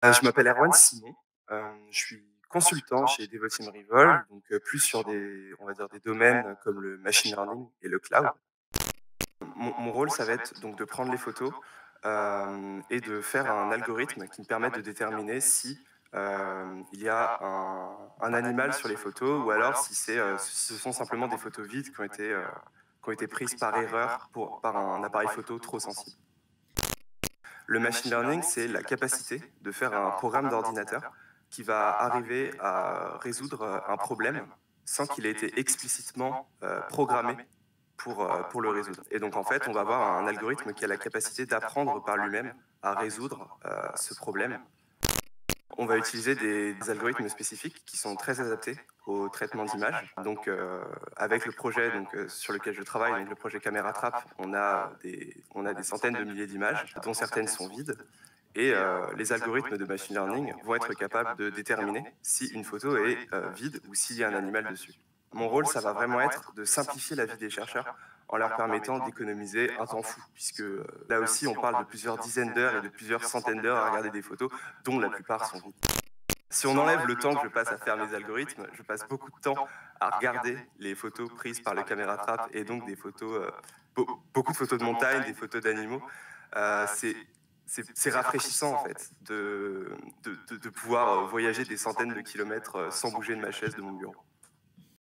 Je m'appelle Erwan Simon, je suis consultant chez Devoteam Revolve, donc plus sur des, on va dire, des domaines comme le machine learning et le cloud. Mon rôle, ça va être donc de prendre les photos et de faire un algorithme qui me permette de déterminer si il y a un animal sur les photos ou alors si ce sont simplement des photos vides qui ont été prises par erreur par un appareil photo trop sensible. Le machine learning, c'est la capacité de faire un programme d'ordinateur qui va arriver à résoudre un problème sans qu'il ait été explicitement programmé pour le résoudre. Et donc, en fait, on va avoir un algorithme qui a la capacité d'apprendre par lui-même à résoudre ce problème. On va utiliser des algorithmes spécifiques qui sont très adaptés au traitement d'images. Donc, avec le projet sur lequel je travaille, donc le projet Caméra Trap, on a des centaines de milliers d'images, dont certaines sont vides. Et les algorithmes de machine learning vont être capables de déterminer si une photo est vide ou s'il y a un animal dessus. Mon rôle, ça va vraiment être de simplifier la vie des chercheurs en leur permettant d'économiser un temps fou, puisque là aussi, on parle de plusieurs dizaines d'heures et de plusieurs centaines d'heures à regarder des photos, dont la plupart sont vides. Si on enlève le temps que je passe à faire mes algorithmes, je passe beaucoup de temps à regarder les photos prises par le caméra trap et donc des photos, beaucoup de photos de montagne, des photos d'animaux. C'est rafraîchissant en fait de pouvoir voyager des centaines de kilomètres sans bouger de ma chaise de mon bureau.